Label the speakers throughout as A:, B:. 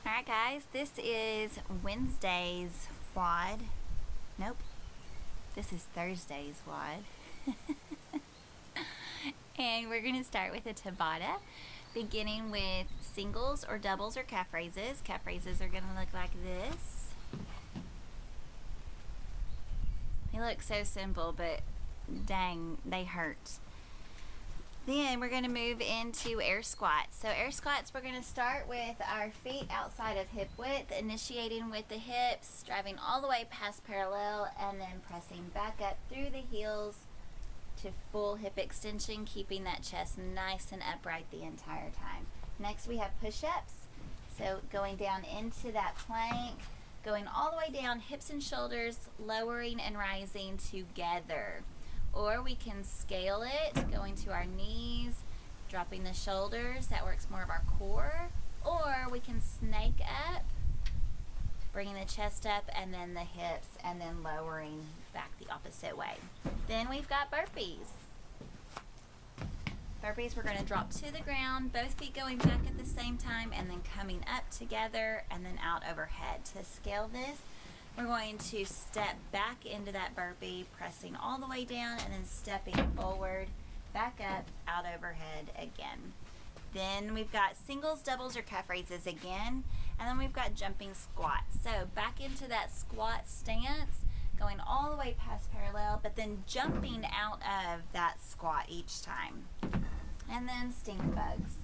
A: Alright guys, this is Wednesday's WOD. Nope, this is Thursday's WOD. And we're going to start with a Tabata, beginning with singles or doubles or calf raises. Calf raises are going to look like this. They look so simple, but dang, they hurt. Then we're going to move into air squats. So air squats, we're going to start with our feet outside of hip width, initiating with the hips, driving all the way past parallel, and then pressing back up through the heels to full hip extension, keeping that chest nice and upright the entire time. Next we have push-ups. So going down into that plank, going all the way down, hips and shoulders, lowering and rising together. Or we can scale it, going to our knees, dropping the shoulders. That works more of our core. Or we can snake up, bringing the chest up and then the hips, and then lowering back the opposite way. Then we've got burpees. Burpees, we're going to drop to the ground, both feet going back at the same time, and then coming up together and then out overhead. To scale this, we're going to step back into that burpee, pressing all the way down and then stepping forward, back up, out overhead again. Then we've got singles, doubles, or calf raises again. And then we've got jumping squats. So back into that squat stance, going all the way past parallel, but then jumping out of that squat each time. And then stink bugs.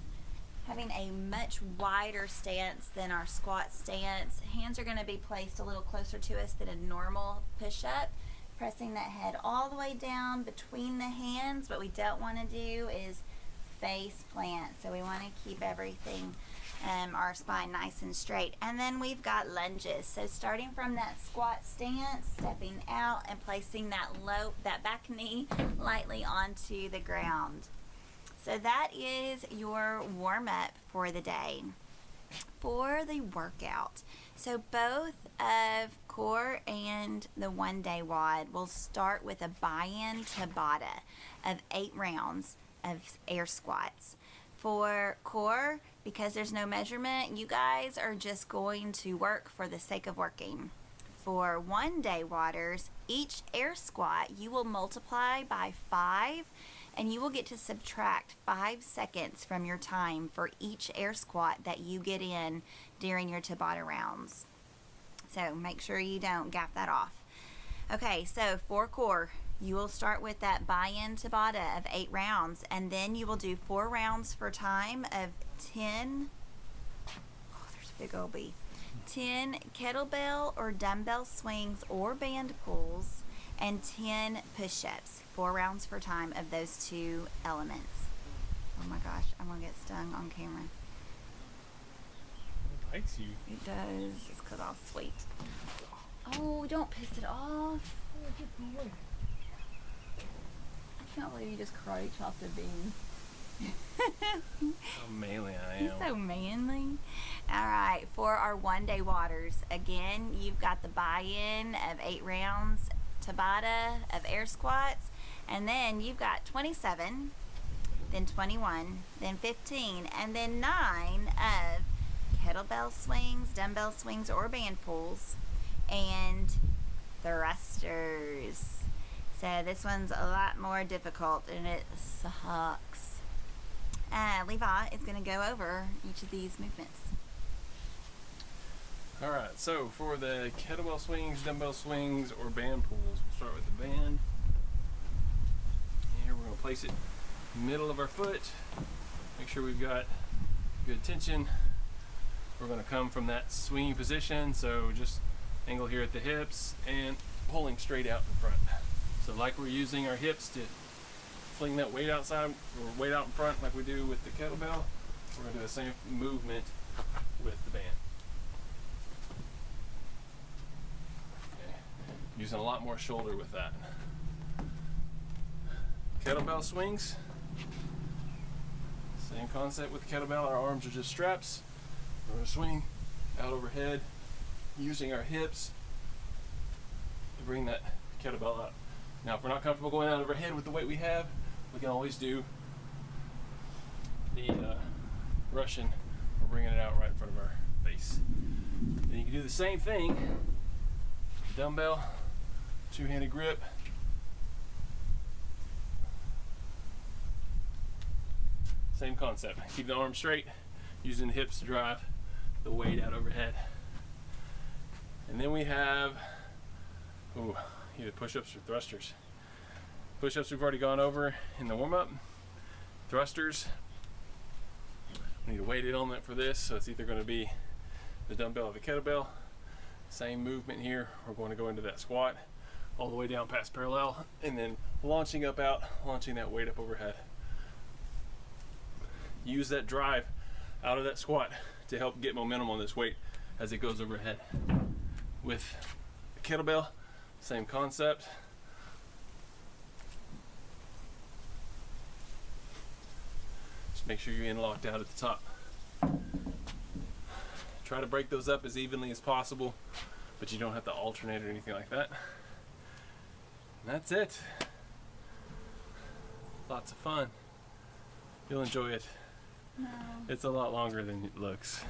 A: Having a much wider stance than our squat stance. Hands are going to be placed a little closer to us than a normal push-up. Pressing that head all the way down between the hands. What we don't want to do is face plant. So we want to keep everything, our spine nice and straight. And then we've got lunges. So starting from that squat stance, stepping out and placing that back knee lightly onto the ground. So that is your warm-up for the day. For the workout, so both of core and the one-day WOD will start with a buy-in Tabata of 8 rounds of air squats. For core, because there's no measurement, you guys are just going to work for the sake of working. For one-day WODers, each air squat you will multiply by 5, and you will get to subtract 5 seconds from your time for each air squat that you get in during your Tabata rounds. So make sure you don't gaff that off. Okay, so for core, you will start with that buy-in Tabata of 8 rounds, and then you will do 4 rounds for time of 10, oh, there's a big old bee, 10 kettlebell or dumbbell swings or band pulls, and 10 push-ups. 4 rounds for time of those 2 elements. Oh my gosh, I'm gonna get stung on camera.
B: It bites you.
A: It does. It's because I'm sweet. Oh, don't piss it off. I can't believe you just karate chopped a bean.
B: How manly I
A: He's
B: am.
A: so manly. All right, for our one-day WODers, again, you've got the buy-in of 8 rounds Tabata of air squats, and then you've got 27, then 21, then 15, and then 9 of kettlebell swings, dumbbell swings, or band pulls, and thrusters. So this one's a lot more difficult, and it sucks. Levi is going to go over each of these movements.
B: Alright, so for the kettlebell swings, dumbbell swings, or band pulls, we'll start with the band. Here we're going to place it middle of our foot. Make sure we've got good tension. We're going to come from that swinging position, so just angle here at the hips and pulling straight out in front. So like we're using our hips to fling that weight outside or weight out in front like we do with the kettlebell, we're going to do the same movement with the band. Okay. Using a lot more shoulder with that. Kettlebell swings. Same concept with the kettlebell. Our arms are just straps. We're going to swing out overhead using our hips to bring that kettlebell up. Now if we're not comfortable going out overhead with the weight we have, we can always do the Russian. We're bringing it out right in front of our face. Then you can do the same thing. Dumbbell, two-handed grip. Same concept. Keep the arms straight, using the hips to drive the weight out overhead. And then we have either push-ups or thrusters. Push-ups we've already gone over in the warm-up. Thrusters, we need a weighted element for this, so it's either going to be the dumbbell or the kettlebell. Same movement here. We're going to go into that squat all the way down past parallel, and then launching up out, launching that weight up overhead. Use that drive out of that squat to help get momentum on this weight as it goes overhead. With the kettlebell, same concept. Just make sure you're in locked out at the top. Try to break those up as evenly as possible, but you don't have to alternate or anything like that. And that's it. Lots of fun. You'll enjoy it.
A: No.
B: It's a lot longer than it looks.